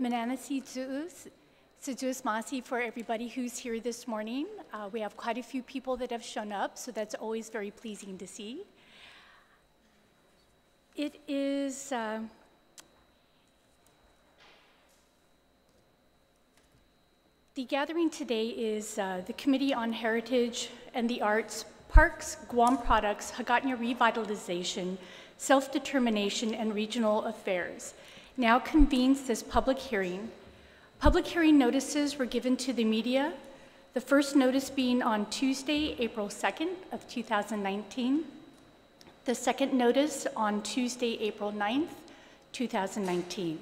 Mananasi Tsu'us Masi for everybody who's here this morning. We have quite a few people that have shown up, so that's always very pleasing to see. It is the gathering today is the Committee on Heritage and the Arts, Parks, Guam Products, Hagåtña Revitalization, Self-Determination, and Regional Affairs now convenes this public hearing. Public hearing notices were given to the media, the first notice being on Tuesday, April 2nd of 2019, the second notice on Tuesday, April 9th, 2019.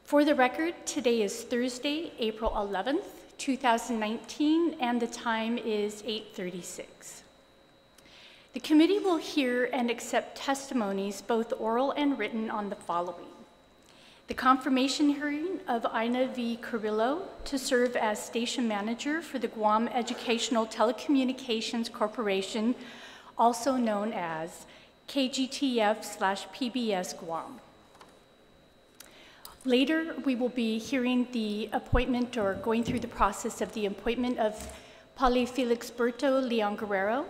For the record, today is Thursday, April 11th, 2019, and the time is 8:36. The committee will hear and accept testimonies, both oral and written, on the following. The confirmation hearing of Ina V. Carrillo to serve as station manager for the Guam Educational Telecommunications Corporation, also known as KGTF/PBS Guam. Later, we will be hearing the appointment or going through the process of the appointment of Pali Felix Berto Leon Guerrero,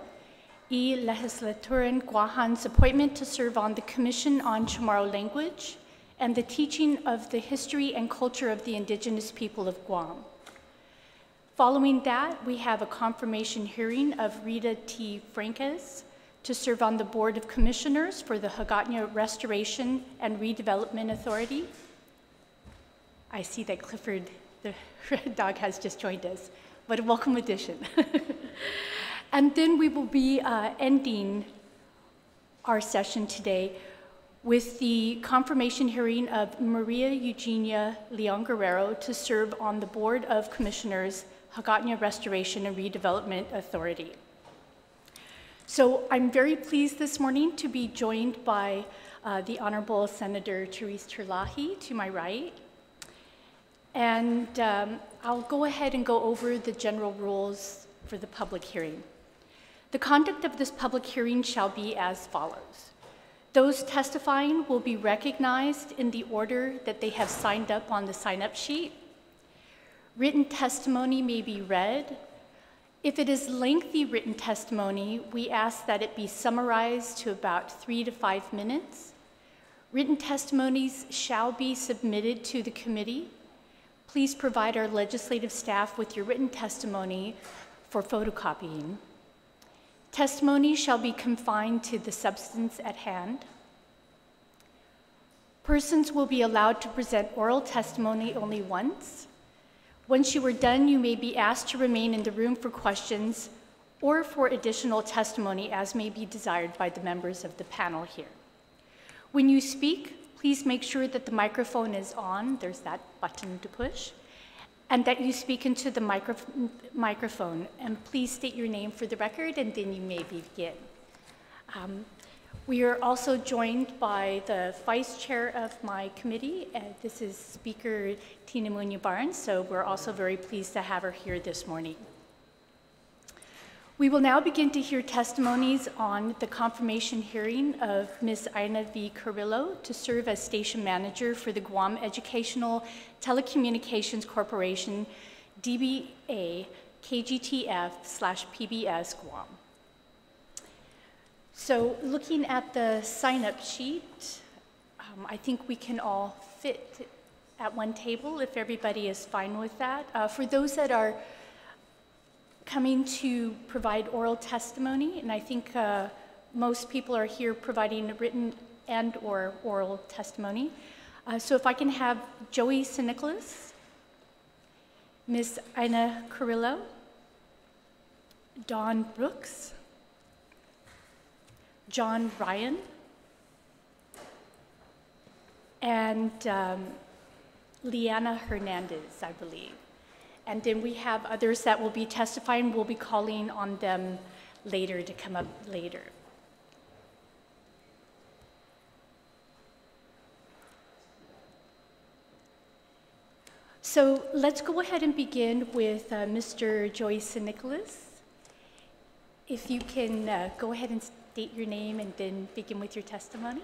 y Legislaturan Guahan's appointment to serve on the Commission on Chamorro Language and the teaching of the history and culture of the indigenous people of Guam. Following that, we have a confirmation hearing of Rita T. Franquez to serve on the Board of Commissioners for the Hagåtña Restoration and Redevelopment Authority. I see that Clifford, the red dog, has just joined us. What a welcome addition. And then we will be ending our session today with the confirmation hearing of Maria Eugenia Leon Guerrero to serve on the Board of Commissioners, Hagåtña Restoration and Redevelopment Authority. So I'm very pleased this morning to be joined by the Honorable Senator Therese Terlahi to my right. And I'll go ahead and go over the general rules for the public hearing. The conduct of this public hearing shall be as follows. Those testifying will be recognized in the order that they have signed up on the sign-up sheet. Written testimony may be read. If it is lengthy written testimony, we ask that it be summarized to about 3 to 5 minutes. Written testimonies shall be submitted to the committee. Please provide our legislative staff with your written testimony for photocopying. Testimony shall be confined to the substance at hand. Persons will be allowed to present oral testimony only once. Once you are done, you may be asked to remain in the room for questions or for additional testimony as may be desired by the members of the panel here. When you speak, please make sure that the microphone is on, there's that button to push, and that you speak into the microphone. And please state your name for the record, and then you may begin. We are also joined by the vice chair of my committee. This is Speaker Tina Muñoz Barnes, so we're also very pleased to have her here this morning. We will now begin to hear testimonies on the confirmation hearing of Ms. Ina V. Carrillo to serve as station manager for the Guam Educational Telecommunications Corporation, DBA KGTF/PBS Guam. So looking at the sign-up sheet, I think we can all fit at one table if everybody is fine with that. For those that are coming to provide oral testimony, and I think most people are here providing written and or oral testimony. So if I can have Joey St-Nicholas, Ms. Ina Carrillo, Dawn Brooks, John Ryan, and Liana Hernandez, I believe. And then we have others that will be testifying. We'll be calling on them later to come up later. So let's go ahead and begin with Mr. Joey St-Nicholas. If you can go ahead and state your name and then begin with your testimony.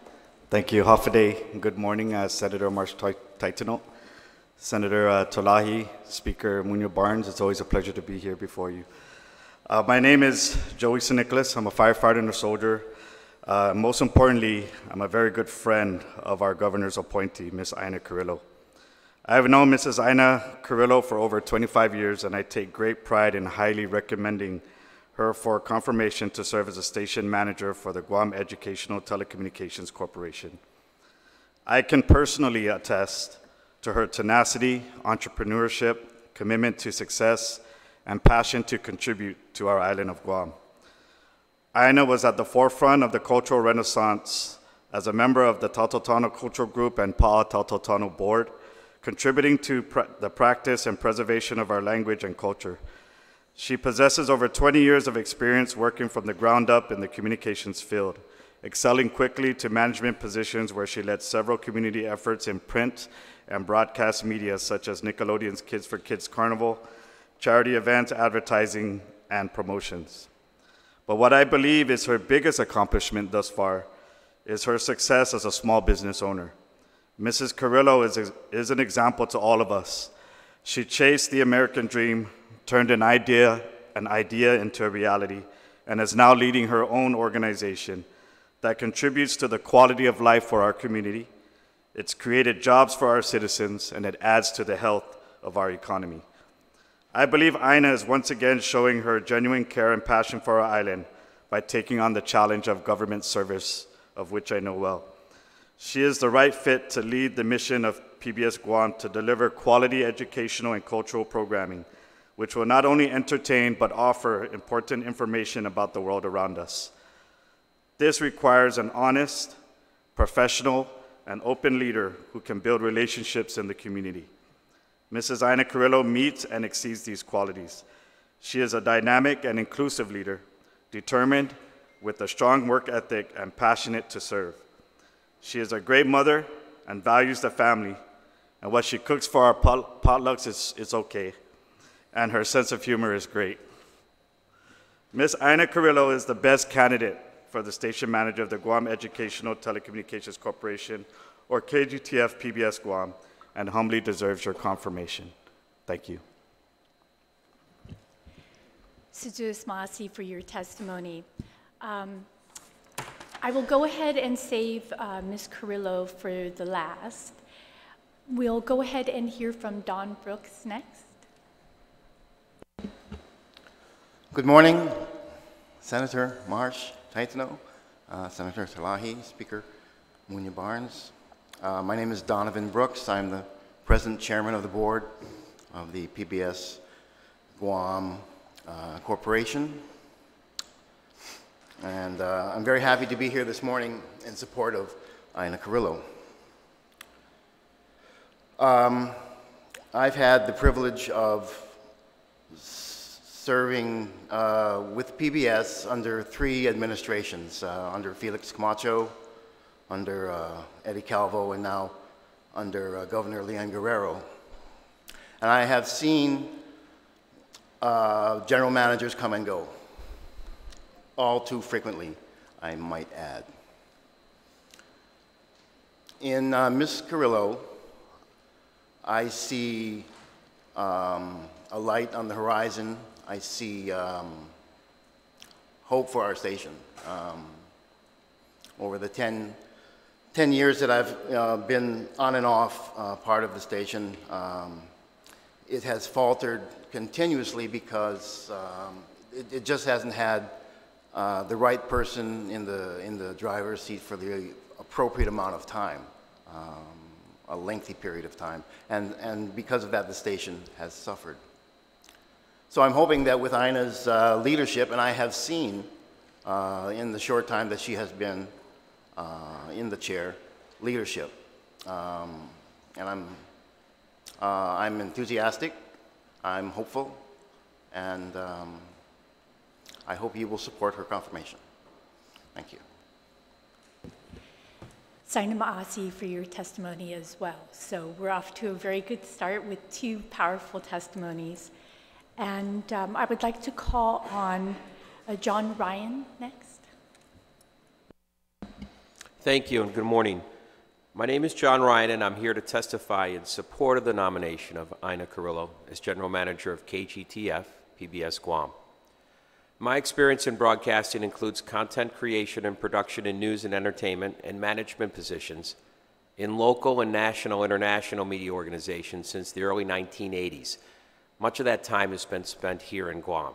Thank you. Hafa day. Good morning, Senator Marsh Taitano. Senator Tolahi, Speaker Munoz Barnes, it's always a pleasure to be here before you. My name is Joey St. Nicholas. I'm a firefighter and a soldier. Most importantly, I'm a very good friend of our governor's appointee, Ms. Ina Carrillo. I have known Mrs. Ina Carrillo for over 25 years, and I take great pride in highly recommending her for confirmation to serve as a station manager for the Guam Educational Telecommunications Corporation. I can personally attest to her tenacity, entrepreneurship, commitment to success, and passion to contribute to our island of Guam. Ina was at the forefront of the cultural renaissance as a member of the Taitano Cultural Group and Pa'a Taitano Board, contributing to the practice and preservation of our language and culture. She possesses over 20 years of experience working from the ground up in the communications field, excelling quickly to management positions where she led several community efforts in print and broadcast media such as Nickelodeon's Kids for Kids Carnival, charity events, advertising, and promotions. But what I believe is her biggest accomplishment thus far is her success as a small business owner. Mrs. Carrillo is an example to all of us. She chased the American dream, turned an idea into a reality, and is now leading her own organization that contributes to the quality of life for our community. It's created jobs for our citizens, and it adds to the health of our economy. I believe Ina is once again showing her genuine care and passion for our island by taking on the challenge of government service, of which I know well. She is the right fit to lead the mission of PBS Guam to deliver quality educational and cultural programming, which will not only entertain but offer important information about the world around us. This requires an honest, professional, and open leader who can build relationships in the community. Mrs. Ina Carrillo meets and exceeds these qualities. She is a dynamic and inclusive leader, determined, with a strong work ethic, and passionate to serve. She is a great mother and values the family, and what she cooks for our potlucks is okay, and her sense of humor is great. Ms. Ina Carrillo is the best candidate for the station manager of the Guam Educational Telecommunications Corporation, or KGTF PBS Guam, and humbly deserves your confirmation. Thank you. Sujuis Masi for your testimony. I will go ahead and save Ms. Carrillo for the last. We'll go ahead and hear from Don Brooks next. Good morning, Senator Marsh, Taitano, Senator Tolahi, Speaker Munoz Barnes. My name is Donovan Brooks. I'm the President Chairman of the Board of the PBS Guam Corporation. And I'm very happy to be here this morning in support of Ina Carrillo. I've had the privilege of serving with PBS under 3 administrations, under Felix Camacho, under Eddie Calvo, and now under Governor Leon Guerrero. And I have seen general managers come and go, all too frequently, I might add. In Ms. Carrillo, I see a light on the horizon. I see hope for our station. Over the 10 years that I've been on and off part of the station, it has faltered continuously because it just hasn't had the right person in the driver's seat for the appropriate amount of time, a lengthy period of time. And because of that, the station has suffered. So I'm hoping that with Ina's leadership, and I have seen in the short time that she has been in the chair, leadership. And I'm enthusiastic, I'm hopeful, and I hope you will support her confirmation. Thank you. Saina Ma'asi for your testimony as well. So we're off to a very good start with 2 powerful testimonies. And I would like to call on John Ryan next. Thank you and good morning. My name is John Ryan, and I'm here to testify in support of the nomination of Ina Carrillo as General Manager of KGTF, PBS Guam. My experience in broadcasting includes content creation and production in news and entertainment and management positions in local and national international media organizations since the early 1980s. Much of that time has been spent here in Guam.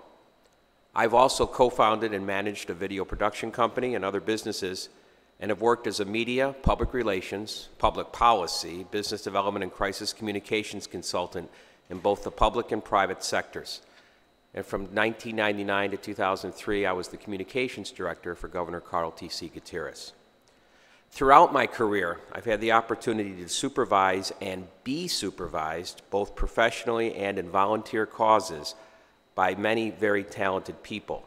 I've also co-founded and managed a video production company and other businesses, and have worked as a media, public relations, public policy, business development, and crisis communications consultant in both the public and private sectors. And from 1999 to 2003, I was the communications director for Governor Carl T.C. Gutierrez. Throughout my career, I've had the opportunity to supervise and be supervised, both professionally and in volunteer causes, by many very talented people.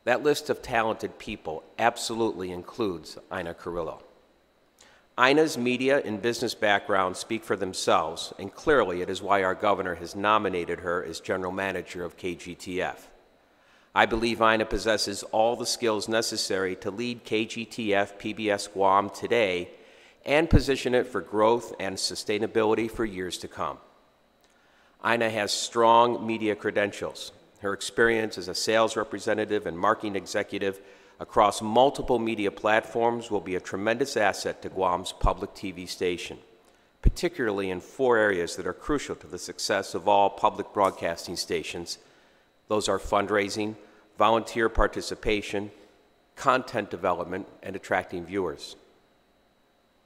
That list of talented people absolutely includes Ina Carrillo. Ina's media and business background speak for themselves, and clearly it is why our governor has nominated her as general manager of KGTF. I believe Ina possesses all the skills necessary to lead KGTF PBS Guam today and position it for growth and sustainability for years to come. Ina has strong media credentials. Her experience as a sales representative and marketing executive across multiple media platforms will be a tremendous asset to Guam's public TV station, particularly in 4 areas that are crucial to the success of all public broadcasting stations. Those are fundraising, volunteer participation, content development, and attracting viewers.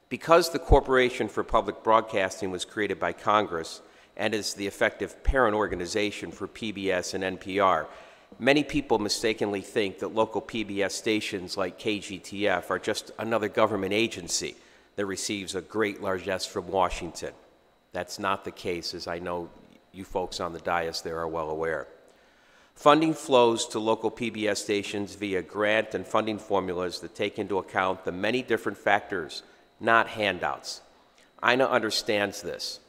Because the Corporation for Public Broadcasting was created by Congress and is the effective parent organization for PBS and NPR, many people mistakenly think that local PBS stations like KGTF are just another government agency that receives a great largesse from Washington. That's not the case, as I know you folks on the dais there are well aware. Funding flows to local PBS stations via grant and funding formulas that take into account the many different factors, not handouts. Ina understands this.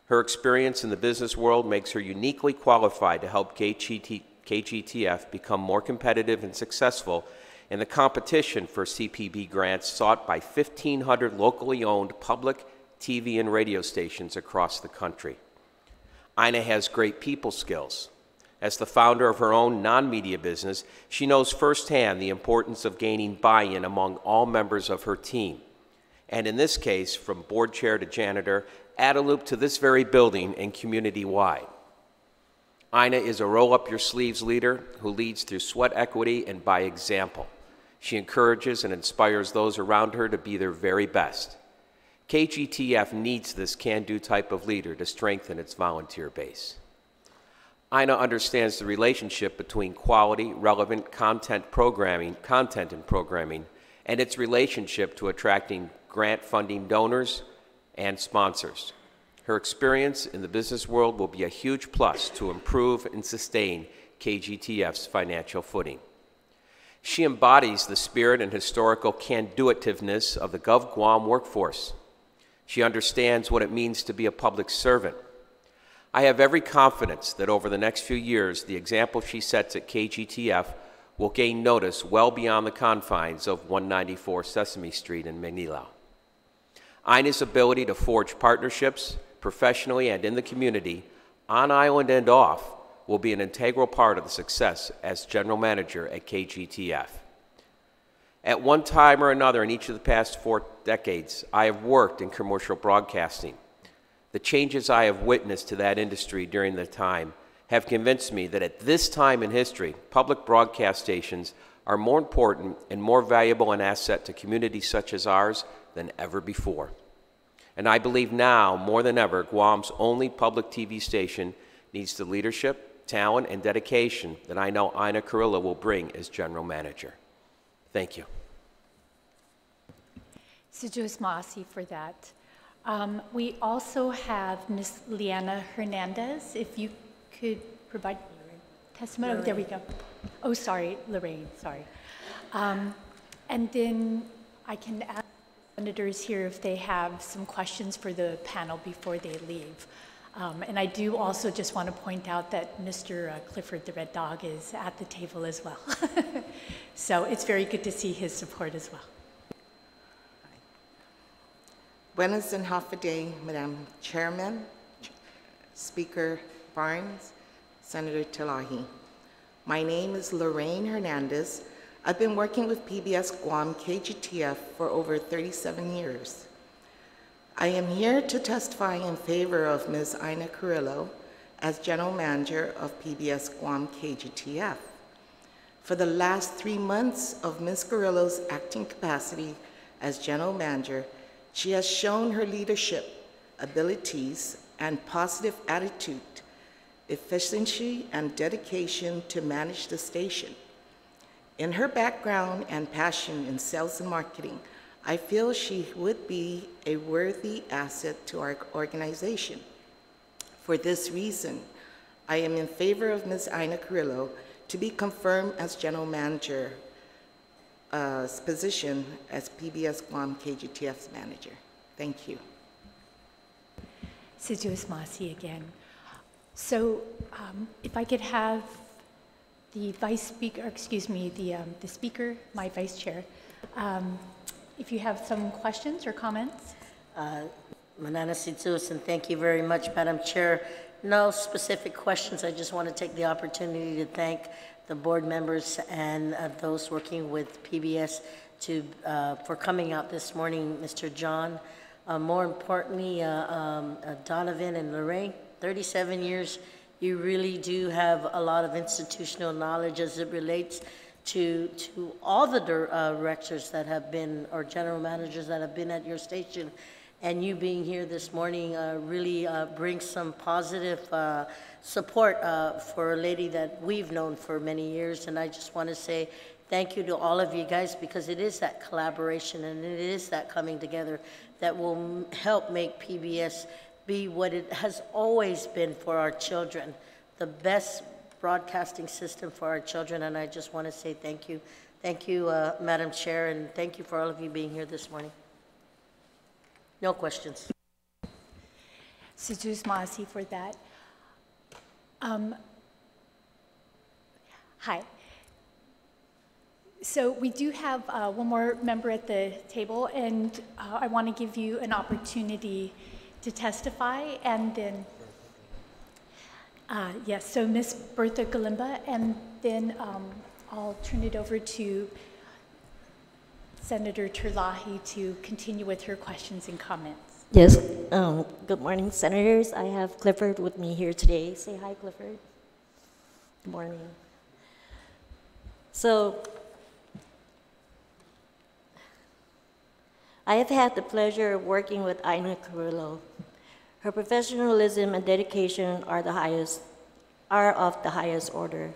Her experience in the business world makes her uniquely qualified to help KGTF become more competitive and successful in the competition for CPB grants sought by 1,500 locally owned public TV and radio stations across the country. Ina has great people skills. As the founder of her own non-media business, she knows firsthand the importance of gaining buy-in among all members of her team. And in this case, from board chair to janitor, add a loop to this very building and community-wide. Ina is a roll-up-your-sleeves leader who leads through sweat equity and by example. She encourages and inspires those around her to be their very best. KGTF needs this can-do type of leader to strengthen its volunteer base. Ina understands the relationship between quality, relevant content and programming, and its relationship to attracting grant funding donors and sponsors. Her experience in the business world will be a huge plus to improve and sustain KGTF's financial footing. She embodies the spirit and historical can-do-itiveness of the Gov Guam workforce. She understands what it means to be a public servant. I have every confidence that over the next few years, the example she sets at KGTF will gain notice well beyond the confines of 194 Sesame Street in Manila. Ina's ability to forge partnerships, professionally and in the community, on island and off, will be an integral part of the success as general manager at KGTF. At one time or another in each of the past 4 decades, I have worked in commercial broadcasting. The changes I have witnessed to that industry during the time have convinced me that at this time in history, public broadcast stations are more important and more valuable an asset to communities such as ours than ever before. And I believe now, more than ever, Guam's only public TV station needs the leadership, talent, and dedication that I know Ina Carrillo will bring as general manager. Thank you. Sijus Maasi for that. We also have Ms. Liana Hernandez. If you could provide testimony. Oh, there we go. Oh, sorry, Lorraine, sorry. And then I can ask senators here if they have some questions for the panel before they leave. And I do also just want to point out that Mr. Clifford the Red Dog is at the table as well. So it's very good to see his support as well. Buenas and half a day, Madam Chairman, Speaker Barnes, Senator Talahi. My name is Lorraine Hernandez. I've been working with PBS Guam KGTF for over 37 years. I am here to testify in favor of Ms. Ina Carrillo as General Manager of PBS Guam KGTF. For the last 3 months of Ms. Carrillo's acting capacity as General Manager, she has shown her leadership, abilities, and positive attitude, efficiency, and dedication to manage the station. In her background and passion in sales and marketing, I feel she would be a worthy asset to our organization. For this reason, I am in favor of Ms. Ina Carrillo to be confirmed as General Manager position as PBS Guam KGTF's manager. Thank you. Sijuis Masi again. So if I could have the vice speaker, excuse me, the speaker, my vice chair, if you have some questions or comments. Manana Sijuis, and thank you very much, Madam Chair. No specific questions. I just want to take the opportunity to thank the board members and those working with PBS for coming out this morning, Mr. John. More importantly, Donovan and Lorraine, 37 years, you really do have a lot of institutional knowledge as it relates to all the directors that have been, or general managers that have been at your station. And you being here this morning really brings some positive support for a lady that we've known for many years. And I just want to say thank you to all of you guys, because it is that collaboration and it is that coming together that will help make PBS be what it has always been for our children, the best broadcasting system for our children. And I just want to say thank you. Thank you, Madam Chair, and thank you for all of you being here this morning. No questions. Sijuis Masi for that. Hi. So we do have one more member at the table, and I want to give you an opportunity to testify, and then, yes, so Ms. Bertha Galimba, and then I'll turn it over to Senator Terlahi to continue with her questions and comments. Yes, good morning, Senators. I have Clifford with me here today. Say hi, Clifford. Good morning. So, I have had the pleasure of working with Ina Carrillo. Her professionalism and dedication are of the highest order.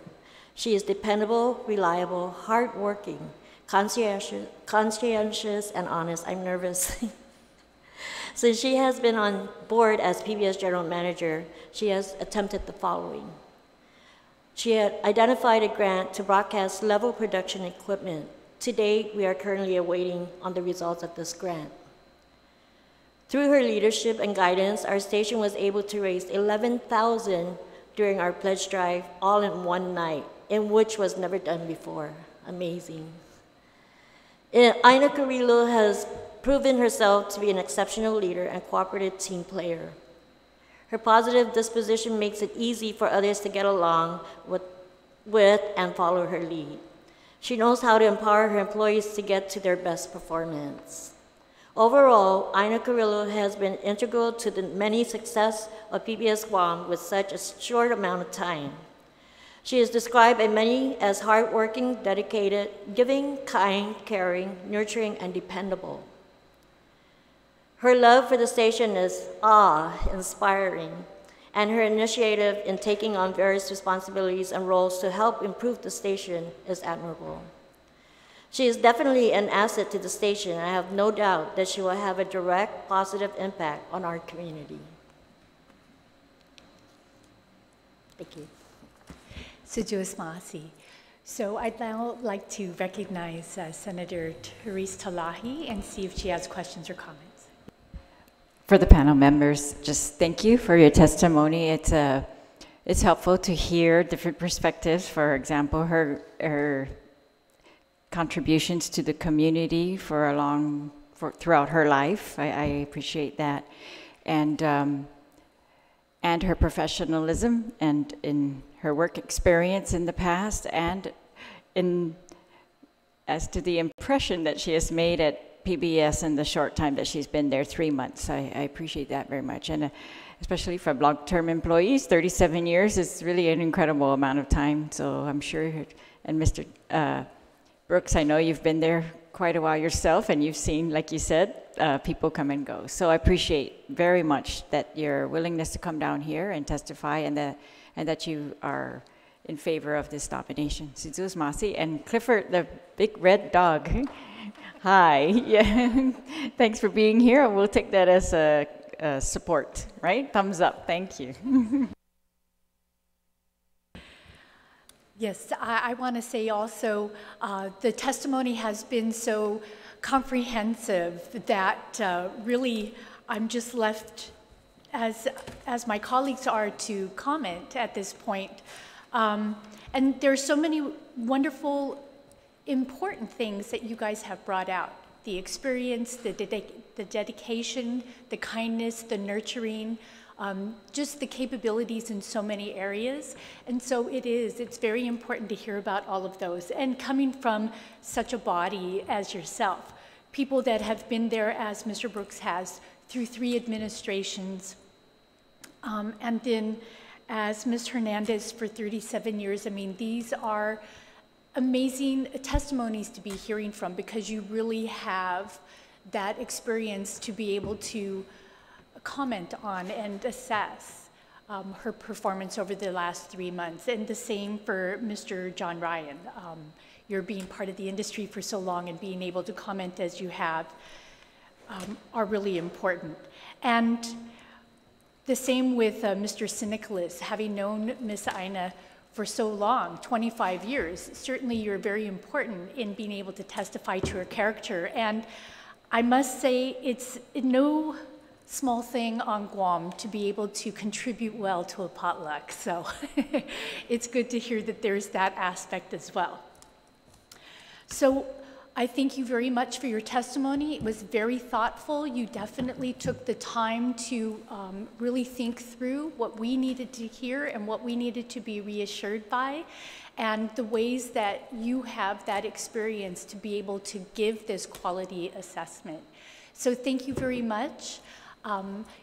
She is dependable, reliable, hardworking, conscientious, and honest. I'm nervous. Since she has been on board as PBS General Manager, she has attempted the following. She had identified a grant to broadcast level production equipment. To date, we are currently awaiting on the results of this grant. Through her leadership and guidance, our station was able to raise $11,000 during our pledge drive all in one night, in which was never done before. Amazing. Ina Carrillo has proven herself to be an exceptional leader and cooperative team player. Her positive disposition makes it easy for others to get along with and follow her lead. She knows how to empower her employees to get to their best performance. Overall, Ina Carrillo has been integral to the many success of PBS Guam with such a short amount of time. She is described by many as hardworking, dedicated, giving, kind, caring, nurturing, and dependable. Her love for the station is awe-inspiring, and her initiative in taking on various responsibilities and roles to help improve the station is admirable. She is definitely an asset to the station, and I have no doubt that she will have a direct, positive impact on our community. Thank you. Sijuis Masi. So I'd now like to recognize Senator Therese Talahi and see if she has questions or comments. For the panel members, just thank you for your testimony. It's helpful to hear different perspectives. For example, her contributions to the community for a long throughout her life. I appreciate that. And her professionalism and in her work experience in the past, and as to the impression that she has made at PBS in the short time that she's been there, 3 months. I appreciate that very much. And especially for long-term employees, 37 years is really an incredible amount of time. So I'm sure, and Mr. Brooks, I know you've been there quite a while yourself, and you've seen, like you said, people come and go. So I appreciate very much that your willingness to come down here and testify, and that you are in favor of this nomination. Sizuz Masi and Clifford, the big red dog. Hi. Yeah. Thanks for being here. We'll take that as a support, right? Thumbs up. Thank you. Yes, I want to say also the testimony has been so comprehensive that really I'm just left, as my colleagues are, to comment at this point. And there's so many wonderful, important things that you guys have brought out. The experience, the dedication, the kindness, the nurturing, just the capabilities in so many areas. And so it's very important to hear about all of those. And coming from such a body as yourself, people that have been there, as Mr. Brooks has, through 3 administrations, and then as Ms. Hernandez for 37 years. I mean, these are amazing testimonies to be hearing from, because you really have that experience to be able to comment on and assess her performance over the last 3 months. And the same for Mr. John Ryan. You're being part of the industry for so long, and being able to comment as you have are really important. And the same with Mr. Sinicolas, having known Ms. Aina for so long, 25 years, certainly you're very important in being able to testify to her character. And I must say, it's no small thing on Guam to be able to contribute well to a potluck. So it's good to hear that there's that aspect as well. So I thank you very much for your testimony. It was very thoughtful. You definitely took the time to really think through what we needed to hear and what we needed to be reassured by, and the ways that you have that experience to be able to give this quality assessment. So thank you very much.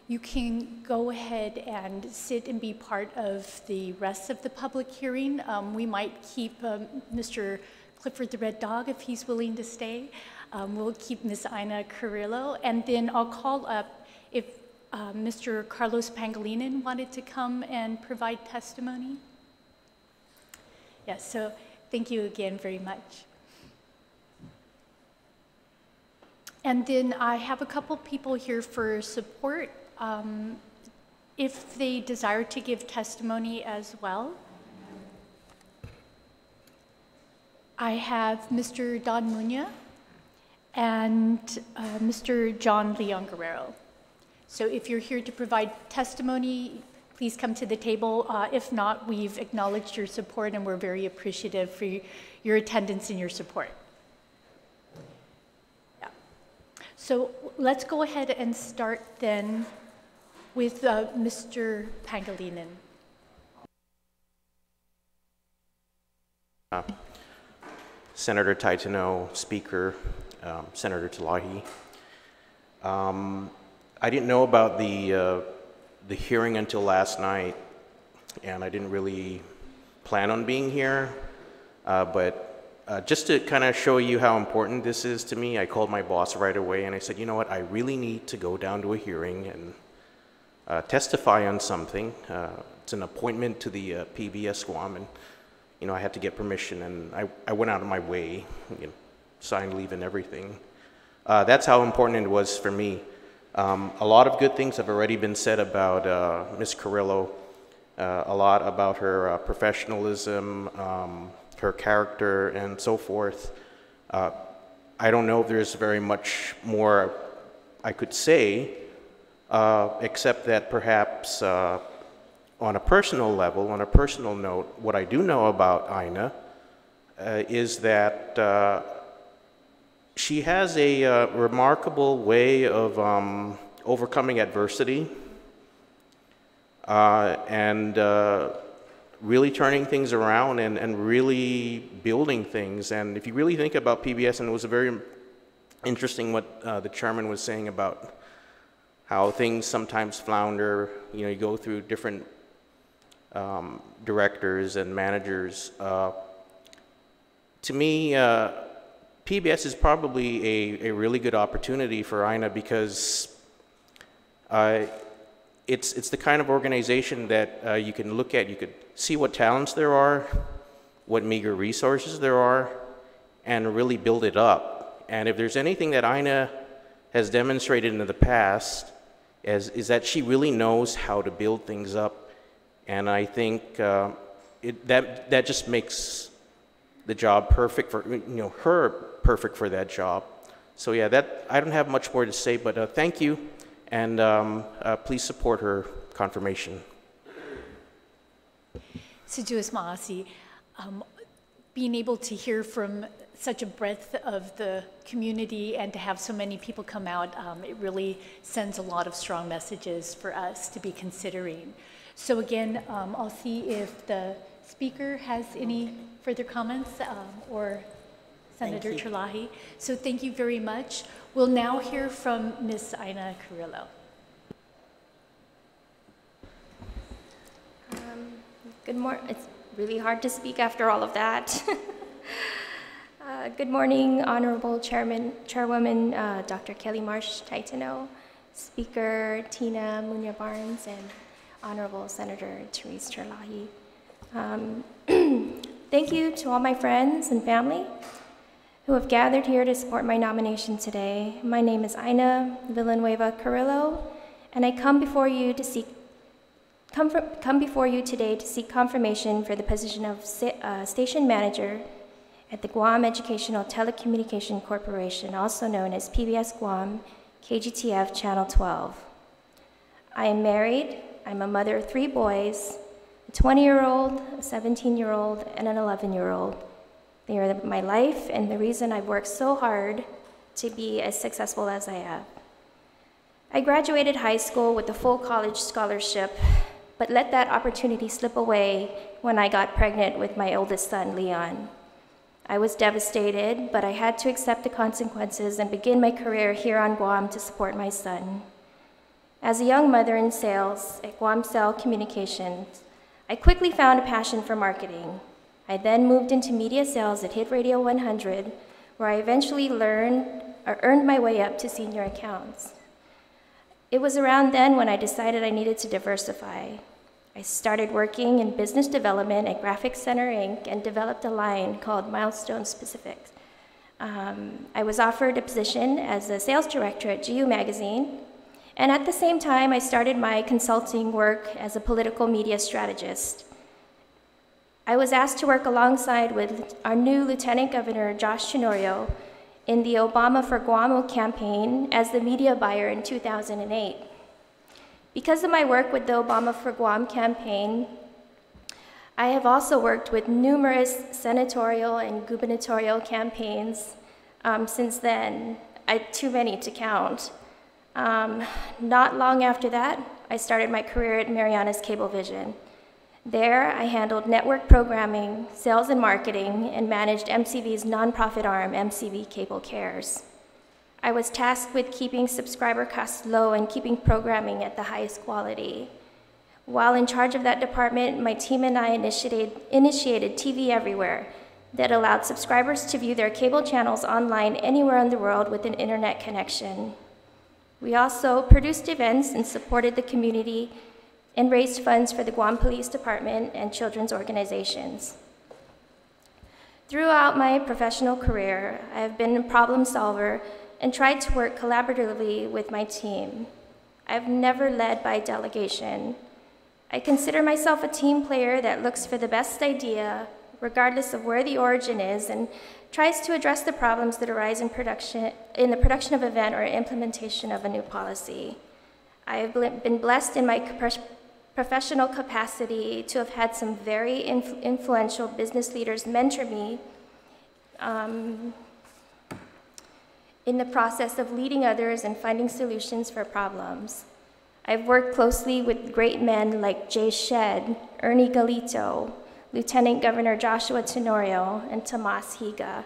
You can go ahead and sit and be part of the rest of the public hearing. We might keep Mr. Clifford the Red Dog, if he's willing to stay. We'll keep Ms. Aina Carrillo, and then I'll call up if Mr. Carlos Pangilinan wanted to come and provide testimony. Yes, so thank you again very much. And then I have a couple people here for support, if they desire to give testimony as well. I have Mr. Don Muña and Mr. John Leon Guerrero. So if you're here to provide testimony, please come to the table. If not, we've acknowledged your support, and we're very appreciative for your attendance and your support. Yeah. So let's go ahead and start then with Mr. Pangilinan. Senator Taitano, Speaker, Senator Talahi. I didn't know about the hearing until last night, and I didn't really plan on being here, but just to kind of show you how important this is to me, I called my boss right away and I said, you know what, I really need to go down to a hearing and testify on something. It's an appointment to the PBS Guam, and you know, I had to get permission, and I went out of my way, you know, signed leave and everything. That's how important it was for me. A lot of good things have already been said about Ms. Carrillo, a lot about her professionalism, her character, and so forth. I don't know if there's very much more I could say, except that perhaps on a personal level, on a personal note, what I do know about Aina is that she has a remarkable way of overcoming adversity and really turning things around and really building things. And if you really think about PBS, and it was very interesting what the chairman was saying about how things sometimes flounder. You know, you go through different directors and managers. To me, PBS is probably a really good opportunity for Ina because it's the kind of organization that you can look at, you could see what talents there are, what meager resources there are, and really build it up. And if there's anything that Ina has demonstrated in the past, is that she really knows how to build things up. And I think that just makes the job perfect for, her perfect for that job. So yeah, I don't have much more to say, but thank you, and please support her confirmation. Sijuis Maasi, being able to hear from such a breadth of the community and to have so many people come out, it really sends a lot of strong messages for us to be considering. So again, I'll see if the speaker has any further comments or Senator Terlahi. So thank you very much. We'll now hear from Ms. Ina Carrillo. Good morning. It's really hard to speak after all of that. Good morning, Honorable Chairwoman Dr. Kelly Marsh Taitano, Speaker Tina Munoz-Barnes, and Honorable Senator Therese Terlahi. Thank you to all my friends and family who have gathered here to support my nomination today. My name is Ina Villanueva Carrillo, and I come before you to seek today to seek confirmation for the position of station manager at the Guam Educational Telecommunication Corporation, also known as PBS Guam, KGTF Channel 12. I am married. I'm a mother of 3 boys, a 20-year-old, a 17-year-old, and an 11-year-old. They are my life and the reason I've worked so hard to be as successful as I have. I graduated high school with a full college scholarship, but let that opportunity slip away when I got pregnant with my oldest son, Leon. I was devastated, but I had to accept the consequences and begin my career here on Guam to support my son. As a young mother in sales at Guam Cell Communications, I quickly found a passion for marketing. I then moved into media sales at Hit Radio 100, where I eventually earned my way up to senior accounts. It was around then when I decided I needed to diversify. I started working in business development at Graphic Center Inc. and developed a line called Milestone Specifics. I was offered a position as a sales director at GU Magazine, and at the same time, I started my consulting work as a political media strategist. I was asked to work alongside with our new Lieutenant Governor, Josh Tenorio, in the Obama for Guam campaign as the media buyer in 2008. Because of my work with the Obama for Guam campaign, I have also worked with numerous senatorial and gubernatorial campaigns since then, too many to count. Not long after that, I started my career at Marianas Cablevision. There, I handled network programming, sales and marketing, and managed MCV's nonprofit arm, MCV Cable Cares. I was tasked with keeping subscriber costs low and keeping programming at the highest quality. While in charge of that department, my team and I initiated TV Everywhere that allowed subscribers to view their cable channels online anywhere in the world with an internet connection. We also produced events and supported the community and raised funds for the Guam Police Department and children's organizations. Throughout my professional career, I have been a problem solver and tried to work collaboratively with my team. I've never led by delegation. I consider myself a team player that looks for the best idea, regardless of where the origin is, and tries to address the problems that arise in the production of an event or implementation of a new policy. I have been blessed in my professional capacity to have had some very influential business leaders mentor me in the process of leading others and finding solutions for problems. I've worked closely with great men like Jay Shedd, Ernie Galito, Lieutenant Governor Joshua Tenorio, and Tomas Higa.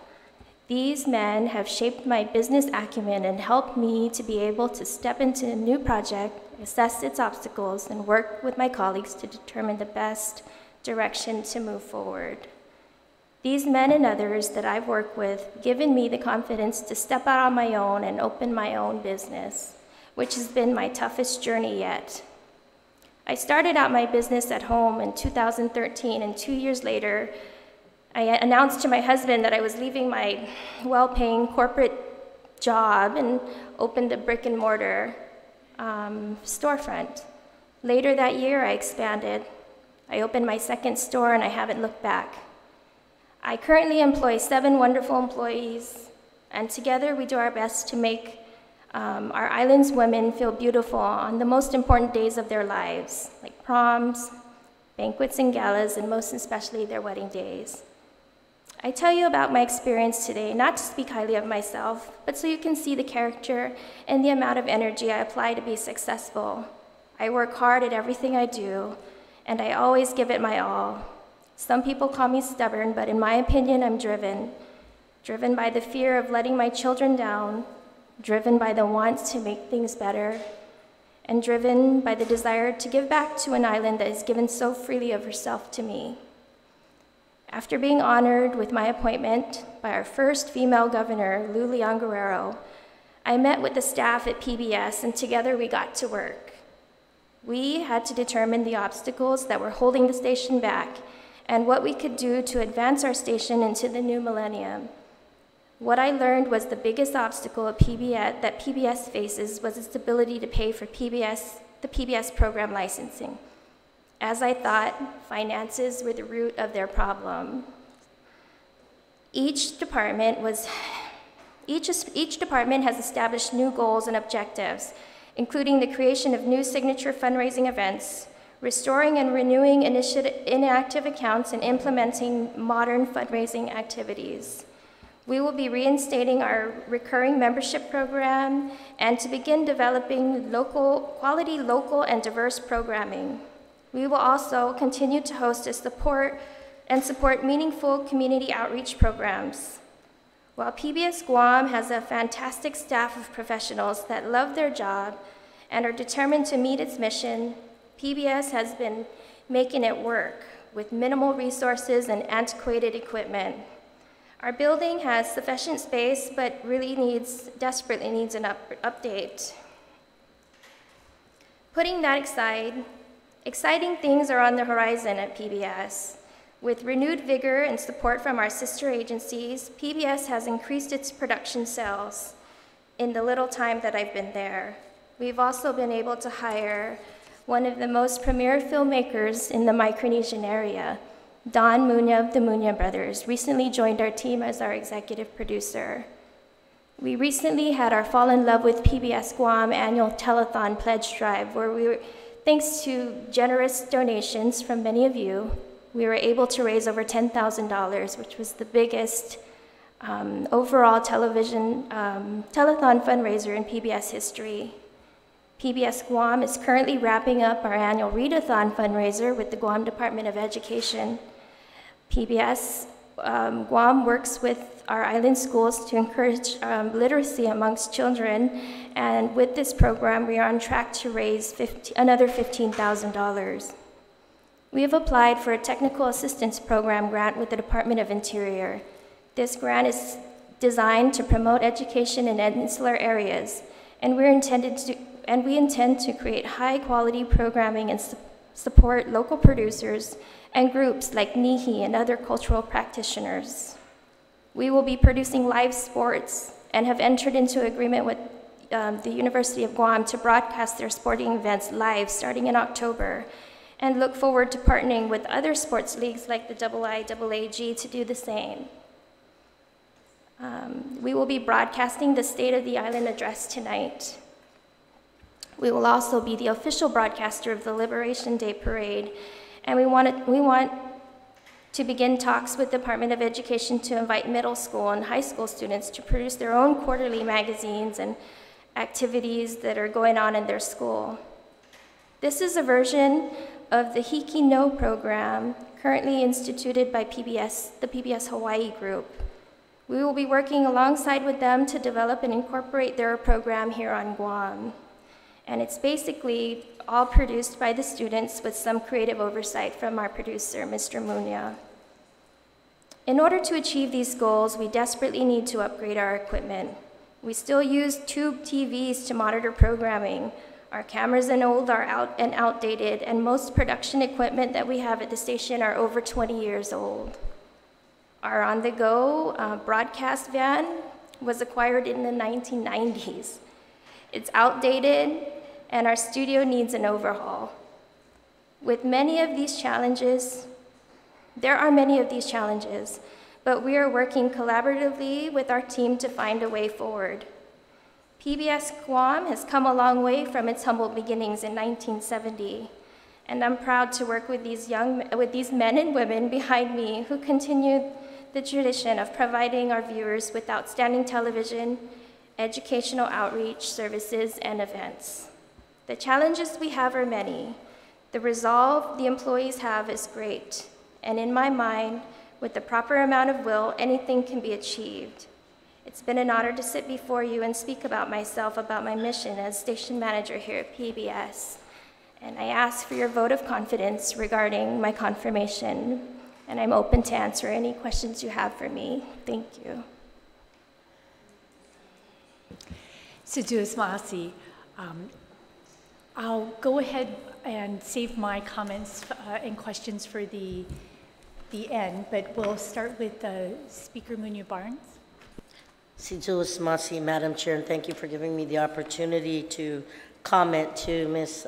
These men have shaped my business acumen and helped me to be able to step into a new project, assess its obstacles, and work with my colleagues to determine the best direction to move forward. These men and others that I've worked with have given me the confidence to step out on my own and open my own business, which has been my toughest journey yet. I started out my business at home in 2013, and 2 years later, I announced to my husband that I was leaving my well-paying corporate job and opened a brick and mortar storefront. Later that year, I expanded. I opened my second store, and I haven't looked back. I currently employ 7 wonderful employees, and together we do our best to make our island's women feel beautiful on the most important days of their lives, like proms, banquets and galas, and most especially their wedding days. I tell you about my experience today, not to speak highly of myself, but so you can see the character and the amount of energy I apply to be successful. I work hard at everything I do, and I always give it my all. Some people call me stubborn, but in my opinion, I'm driven by the fear of letting my children down, driven by the want to make things better, and driven by the desire to give back to an island that has given so freely of herself to me. After being honored with my appointment by our first female governor, Lou Leon Guerrero, I met with the staff at PBS, and together we got to work. We had to determine the obstacles that were holding the station back and what we could do to advance our station into the new millennium. What I learned was the biggest obstacle that PBS faces was its ability to pay for the PBS program licensing. As I thought, finances were the root of their problem. Each department has established new goals and objectives, including the creation of new signature fundraising events, restoring and renewing inactive accounts, and implementing modern fundraising activities. We will be reinstating our recurring membership program and to begin developing quality local and diverse programming. We will also continue to host and support meaningful community outreach programs. While PBS Guam has a fantastic staff of professionals that love their job and are determined to meet its mission, PBS has been making it work with minimal resources and antiquated equipment. Our building has sufficient space, but desperately needs an update. Putting that aside, exciting things are on the horizon at PBS. With renewed vigor and support from our sister agencies, PBS has increased its production sales in the little time that I've been there. We've also been able to hire one of the most premier filmmakers in the Micronesian area. Don Munya of the Munya Brothers recently joined our team as our executive producer. We recently had our Fall in Love with PBS Guam annual telethon pledge drive, where thanks to generous donations from many of you, we were able to raise over $10,000, which was the biggest overall telethon fundraiser in PBS history. PBS Guam is currently wrapping up our annual readathon fundraiser with the Guam Department of Education. PBS Guam works with our island schools to encourage literacy amongst children, and with this program, we are on track to raise another $15,000. We have applied for a technical assistance program grant with the Department of Interior. This grant is designed to promote education in insular areas, and we intend to create high-quality programming and support local producers and groups like NIHI and other cultural practitioners. We will be producing live sports and have entered into agreement with the University of Guam to broadcast their sporting events live starting in October, and look forward to partnering with other sports leagues like the IIAAG to do the same. We will be broadcasting the State of the Island address tonight. We will also be the official broadcaster of the Liberation Day Parade, and we want to begin talks with the Department of Education to invite middle school and high school students to produce their own quarterly magazines and activities that are going on in their school. This is a version of the Hiki No program currently instituted by PBS, the PBS Hawaii group. We will be working alongside with them to develop and incorporate their program here on Guam. And it's basically all produced by the students with some creative oversight from our producer, Mr. Munya. In order to achieve these goals, we desperately need to upgrade our equipment. We still use tube TVs to monitor programming. Our cameras are old, outdated, and most production equipment that we have at the station are over 20 years old. Our on-the-go broadcast van was acquired in the 1990s. It's outdated, and our studio needs an overhaul. With many of these challenges, there are many of these challenges, but we are working collaboratively with our team to find a way forward. PBS Guam has come a long way from its humble beginnings in 1970, and I'm proud to work with these men and women behind me who continue the tradition of providing our viewers with outstanding television, educational outreach services, and events. The challenges we have are many. The resolve the employees have is great, and in my mind, with the proper amount of will, anything can be achieved. It's been an honor to sit before you and speak about myself, about my mission as station manager here at PBS. And I ask for your vote of confidence regarding my confirmation, and I'm open to answer any questions you have for me. Thank you. Seduas Maasi. I'll go ahead and save my comments and questions for the end, but we'll start with Speaker Munya Barnes. Seduas Maasi, Madam Chair, and thank you for giving me the opportunity to comment to Ms.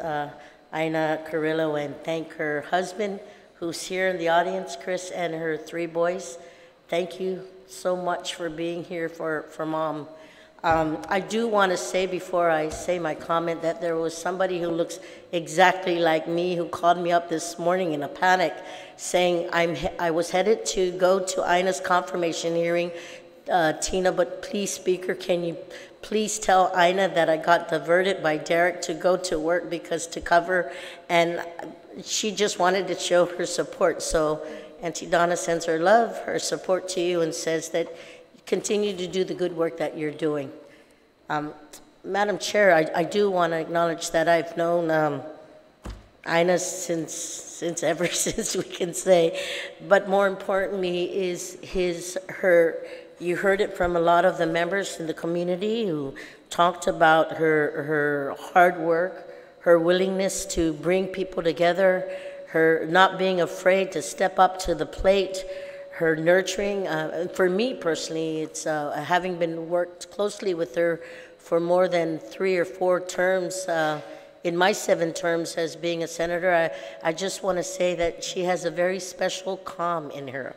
Aina Carrillo and thank her husband, who's here in the audience, Chris, and her 3 boys. Thank you so much for being here for Mom. I do want to say before I say my comment that there was somebody who looks exactly like me who called me up this morning in a panic saying I was headed to go to Ina's confirmation hearing, Tina, but please, Speaker, can you please tell Ina that I got diverted by Derek to go to work to cover, and she just wanted to show her support. So Auntie Donna sends her love, her support to you, and says that continue to do the good work that you're doing. Madam Chair, I do want to acknowledge that I've known Ina since we can say, but more importantly is you heard it from a lot of the members in the community who talked about her hard work, her willingness to bring people together, her not being afraid to step up to the plate, her nurturing. For me personally, it's having been worked closely with her for more than 3 or 4 terms, in my 7 terms as being a senator, I just want to say that she has a very special calm in her.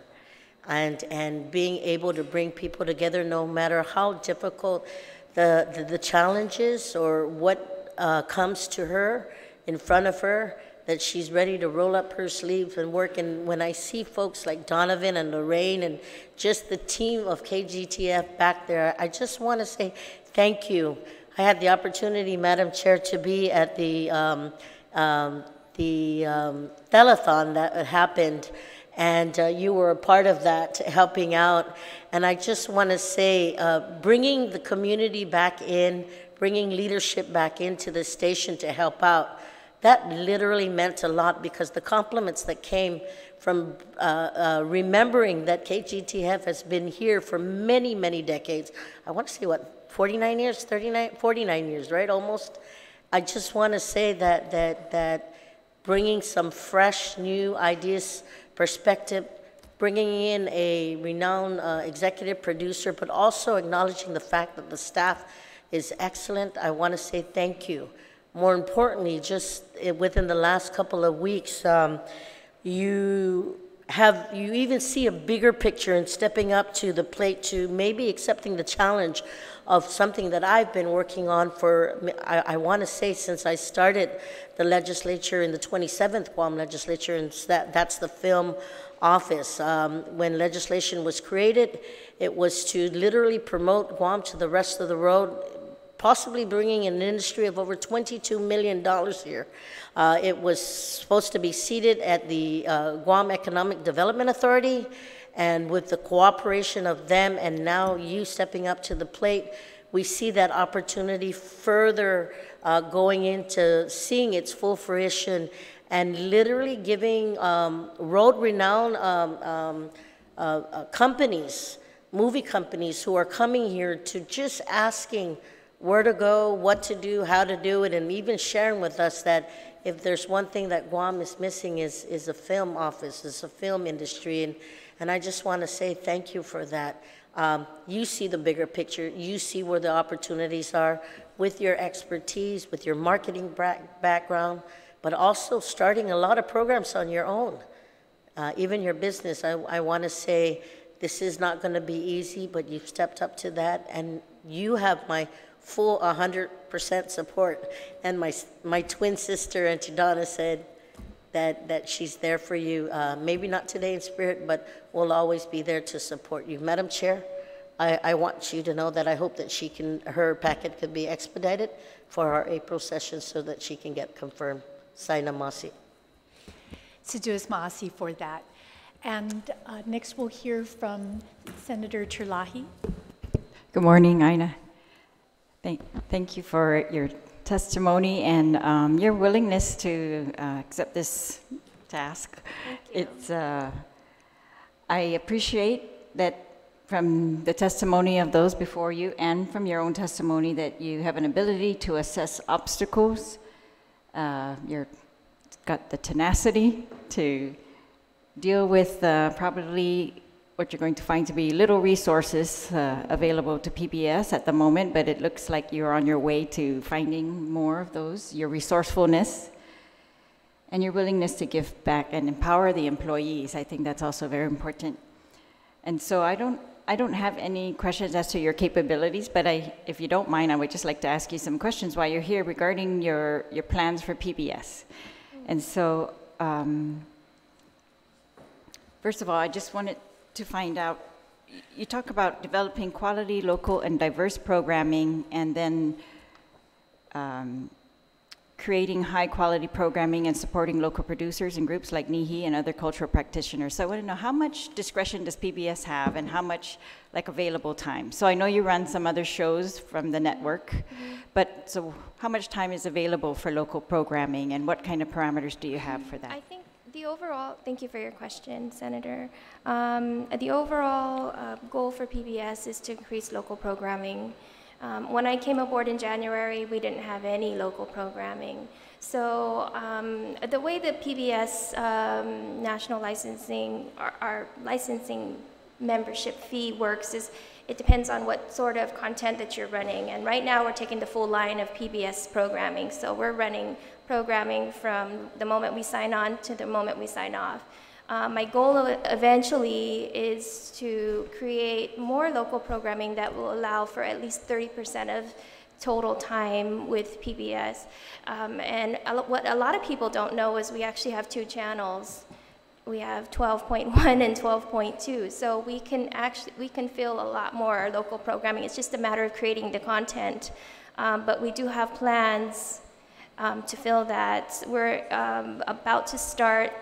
And being able to bring people together no matter how difficult the challenges or what comes to her in front of her, that she's ready to roll up her sleeves and work. And when I see folks like Donovan and Lorraine and just the team of KGTF back there, I just want to say thank you. I had the opportunity, Madam Chair, to be at the telethon that happened, and you were a part of that, helping out. And I just want to say, bringing the community back in, bringing leadership back into the station to help out, that literally meant a lot, because the compliments that came from remembering that KGTF has been here for many, many decades. I want to say, what, 49 years, 39, 49 years, right, almost? I just want to say that bringing some fresh, new ideas, perspective, bringing in a renowned executive producer, but also acknowledging the fact that the staff is excellent. I want to say thank you. More importantly, just within the last couple of weeks, you even see a bigger picture in stepping up to the plate, to maybe accepting the challenge of something that I've been working on for, I want to say, since I started the legislature in the 27th Guam legislature, and that's the film office. When legislation was created, it was to literally promote Guam to the rest of the world, possibly bringing an industry of over $22 million here. It was supposed to be seated at the Guam Economic Development Authority, and with the cooperation of them and now you stepping up to the plate, we see that opportunity further going into seeing its full fruition and literally giving world-renowned companies, movie companies who are coming here to just asking where to go, what to do, how to do it, and even sharing with us that if there's one thing that Guam is missing is a film office, is a film industry, and I just want to say thank you for that. You see the bigger picture, you see where the opportunities are with your expertise, with your marketing background, but also starting a lot of programs on your own. Even your business, I want to say this is not going to be easy, but you've stepped up to that, and you have my full 100% support. And my twin sister, Auntie Donna, said that she's there for you. Maybe not today in spirit, but we'll always be there to support you. Madam Chair, I want you to know that I hope that her packet could be expedited for our April session so that she can get confirmed. Saina Masi. Siduos Maasi for that. And next we'll hear from Senator Terlahi. Good morning, Ina. Thank you for your testimony and your willingness to accept this task. It's I appreciate that from the testimony of those before you and from your own testimony that you have an ability to assess obstacles. You've got the tenacity to deal with probably what you're going to find to be little resources available to PBS at the moment, but it looks like you're on your way to finding more of those, your resourcefulness and your willingness to give back and empower the employees. I think that's also very important. And so I don't have any questions as to your capabilities, but if you don't mind, I would just like to ask you some questions while you're here regarding your plans for PBS. And so, first of all, I just wanted to find out, you talk about developing quality, local, and diverse programming, and then creating high-quality programming and supporting local producers and groups like NIHI and other cultural practitioners. So I want to know, how much discretion does PBS have and how much available time? So I know you run some other shows from the network, but so how much time is available for local programming and what kind of parameters do you have for that? I think the overall, thank you for your question, Senator. The overall goal for PBS is to increase local programming. When I came aboard in January, we didn't have any local programming. So the way that PBS national licensing, our licensing membership fee works is it depends on what sort of content that you're running. And right now we're taking the full line of PBS programming. So we're running programming from the moment we sign on to the moment we sign off. My goal eventually is to create more local programming that will allow for at least 30% of total time with PBS. And what a lot of people don't know is we actually have 2 channels. We have 12.1 and 12.2. So we can fill a lot more local programming. It's just a matter of creating the content. But we do have plans to fill that. We're about to start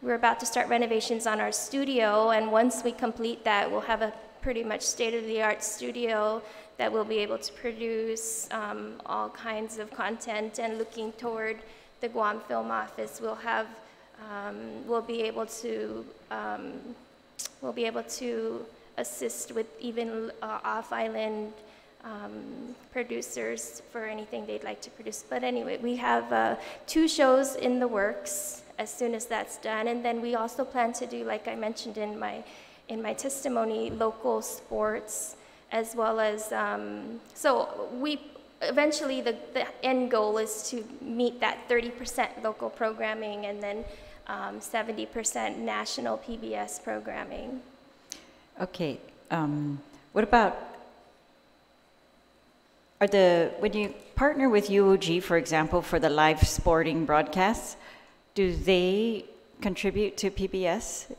renovations on our studio, and once we complete that, we'll have a pretty much state-of-the-art studio that will be able to produce all kinds of content. And looking toward the Guam Film Office, we'll be able to assist with even off-island producers for anything they'd like to produce. But anyway, we have 2 shows in the works as soon as that's done. And then we also plan to do, like I mentioned in my testimony, local sports, as well as, so we, eventually the end goal is to meet that 30% local programming and then 70% national PBS programming. Okay, what about When you partner with UOG, for example, for the live sporting broadcasts, do they contribute to PBS?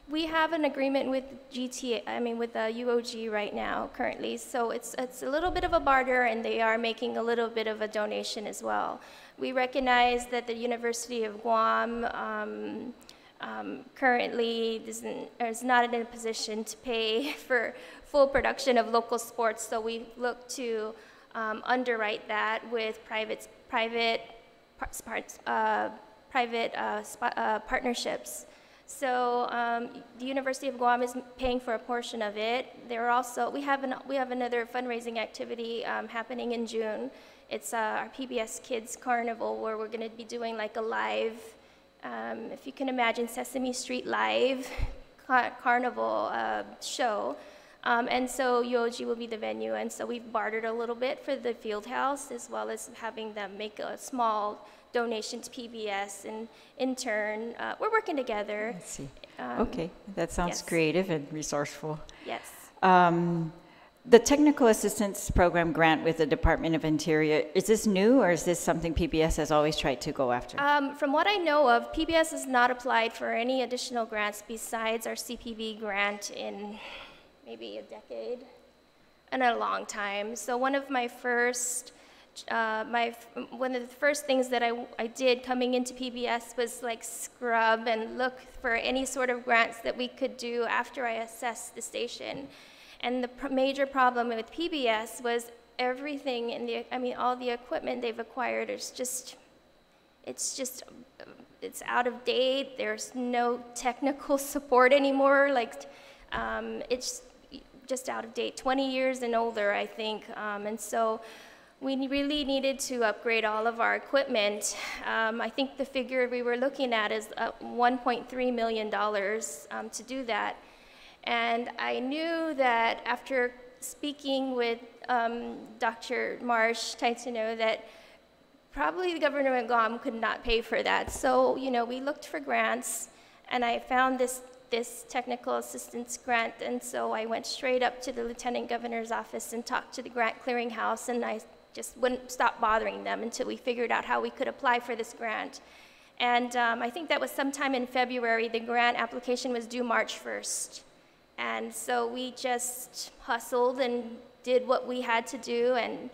We have an agreement with with UOG right now currently, so it's a little bit of a barter, and they are making a little bit of a donation as well. We recognize that the University of Guam currently is not in a position to pay for full production of local sports, so we look to underwrite that with private partnerships. So the University of Guam is paying for a portion of it. We have another fundraising activity happening in June. It's our PBS Kids Carnival, where we're going to be doing like a live, if you can imagine, Sesame Street live carnival show. And so UOG will be the venue, and so we've bartered a little bit for the field house, as well as having them make a small donation to PBS, and in turn, we're working together. Let's see. Okay, that sounds creative and resourceful. Yes. The Technical Assistance Program grant with the Department of Interior, is this new, or is this something PBS has always tried to go after? From what I know of, PBS has not applied for any additional grants besides our CPB grant in maybe a decade and a long time. So one of the first things that I did coming into PBS was like scrub and look for any sort of grants that we could do after I assessed the station. And the major problem with PBS was everything all the equipment they've acquired is it's out of date. There's no technical support anymore. It's just out of date, 20 years and older, I think. And so we really needed to upgrade all of our equipment. I think the figure we were looking at is $1.3 million to do that. And I knew that after speaking with Dr. Marsh, Taitano, that probably the government of Guam could not pay for that. So, we looked for grants, and I found this technical assistance grant, and so I went straight up to the Lieutenant Governor's office and talked to the grant clearinghouse, and I just wouldn't stop bothering them until we figured out how we could apply for this grant. And I think that was sometime in February. The grant application was due March 1st. And so we just hustled and did what we had to do, and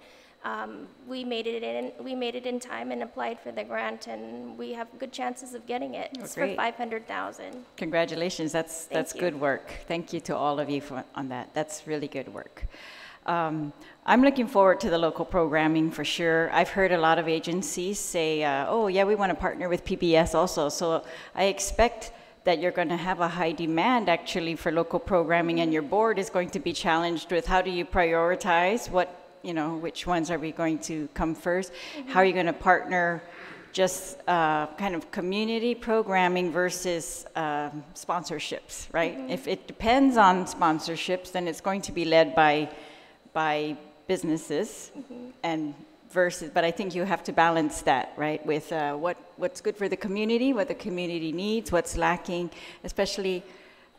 we made it in time and applied for the grant, and we have good chances of getting it. It's for $500,000. Congratulations, that's good work. Thank you to all of you on that. That's really good work. I'm looking forward to the local programming for sure. I've heard a lot of agencies say, oh yeah, we want to partner with PBS also. So I expect that you're going to have a high demand actually for local programming, and your board is going to be challenged with how do you prioritize which ones are we going to come first? Mm-hmm. How are you going to partner just kind of community programming versus sponsorships, right? Mm-hmm. If it depends on sponsorships, then it's going to be led by businesses, mm-hmm. But I think you have to balance that, right, with what's good for the community, what the community needs, what's lacking, especially,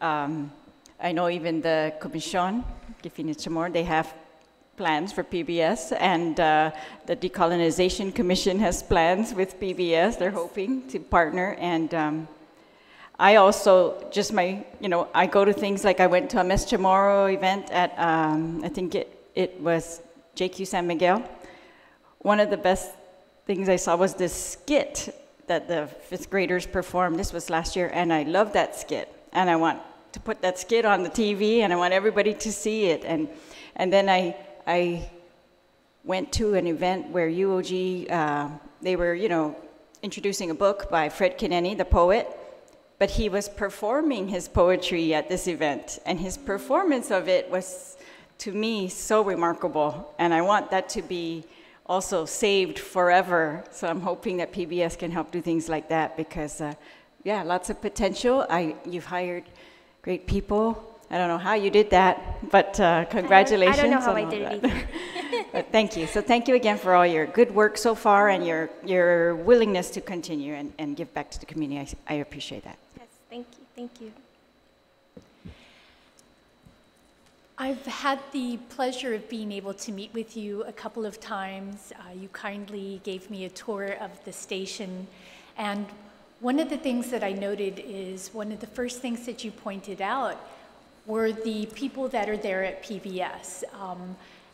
I know even the Commission, they have plans for PBS, and the Decolonization Commission has plans with PBS. They're hoping to partner, and I also I go to things like I went to a Mes Chamorro event at, I think it was JQ San Miguel. One of the best things I saw was this skit that the fifth graders performed. This was last year, and I love that skit. And I want to put that skit on the TV, and I want everybody to see it. And then I went to an event where UOG, they were, introducing a book by Fred Kineni, the poet, but he was performing his poetry at this event, and his performance of it was, to me, so remarkable, and I want that to be also saved forever. So I'm hoping that PBS can help do things like that, because, lots of potential. You've hired great people. I don't know how you did that, but congratulations. I don't know how I did it either. But thank you. So thank you again for all your good work so far, and your willingness to continue and give back to the community. I appreciate that. Yes, thank you. Thank you. I've had the pleasure of being able to meet with you a couple of times. You kindly gave me a tour of the station, and one of the things that I noted is one of the first things that you pointed out were the people that are there at PBS,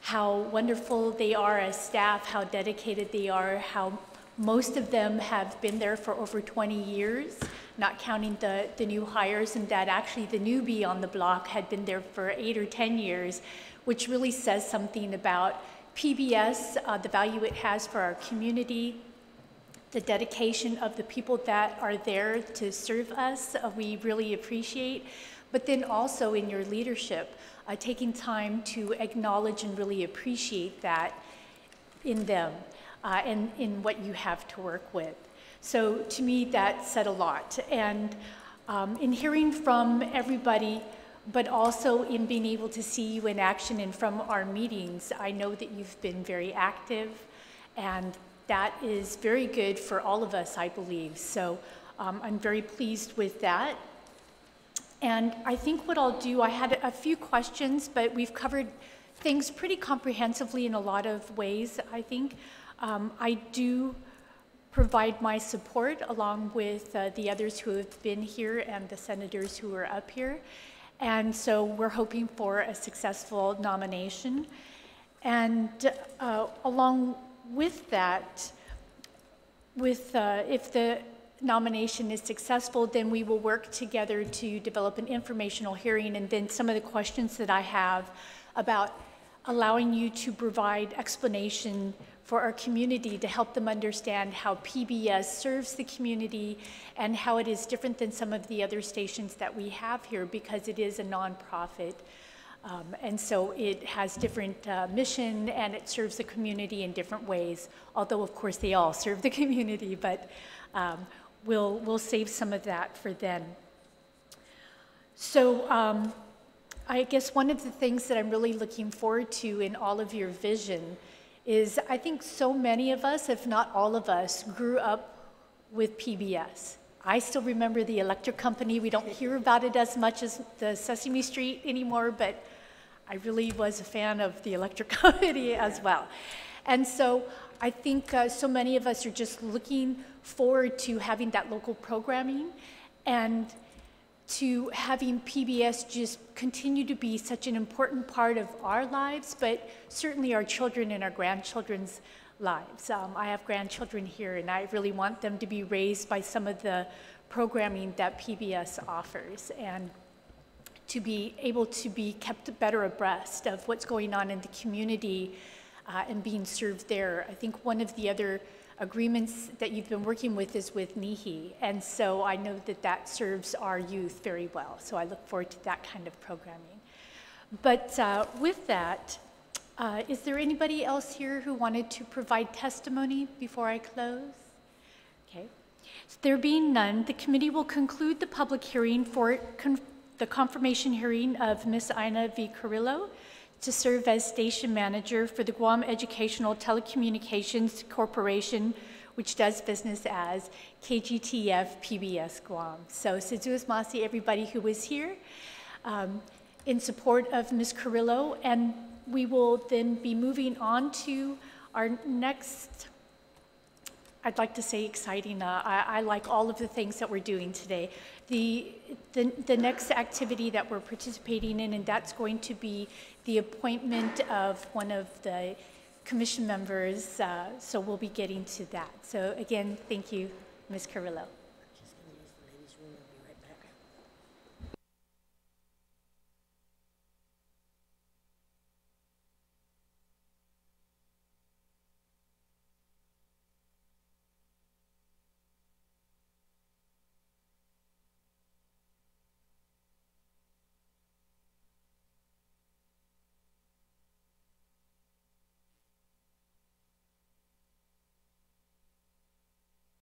how wonderful they are as staff, how dedicated they are, how most of them have been there for over 20 years, not counting the new hires, and that actually the newbie on the block had been there for 8 or 10 years, which really says something about PBS, the value it has for our community, the dedication of the people that are there to serve us, we really appreciate. But then also in your leadership, taking time to acknowledge and really appreciate that in them. And in what you have to work with. So to me, that said a lot. And in hearing from everybody, but also in being able to see you in action and from our meetings, I know that you've been very active, and that is very good for all of us, I believe. So I'm very pleased with that. And I think what I'll do, I had a few questions, but we've covered things pretty comprehensively in a lot of ways, I think. I do provide my support along with the others who have been here and the senators who are up here. And so we're hoping for a successful nomination. And along with that, if the nomination is successful, then we will work together to develop an informational hearing, and then some of the questions that I have about allowing you to provide explanation for our community to help them understand how PBS serves the community and how it is different than some of the other stations that we have here, because it is a nonprofit. And so it has different mission, and it serves the community in different ways, although of course they all serve the community, but we'll save some of that for then. So I guess one of the things that I'm really looking forward to in all of your vision is I think so many of us, if not all of us, grew up with PBS. I still remember the electric company. We don't hear about it as much as the Sesame Street anymore, but I really was a fan of the electric company as well. And so I think so many of us are just looking forward to having that local programming and to having PBS just continue to be such an important part of our lives, but certainly our children and our grandchildren's lives. I have grandchildren here, and I really want them to be raised by some of the programming that PBS offers, and to be able to be kept better abreast of what's going on in the community and being served there. I think one of the other agreements that you've been working with is with NIHI, and so I know that that serves our youth very well, so I look forward to that kind of programming. But with that, is there anybody else here who wanted to provide testimony before I close? Okay. So there being none, the committee will conclude the public hearing for the confirmation hearing of Ms. Ina V. Carrillo to serve as station manager for the Guam Educational Telecommunications Corporation, which does business as KGTF PBS Guam. So Sizuas Masi, everybody who was here, in support of Ms. Carrillo, and we will then be moving on to our next, I'd like to say exciting, I like all of the things that we're doing today. The next activity that we're participating in, and that's going to be the appointment of one of the commission members, so we'll be getting to that. So again, thank you, Ms. Carrillo.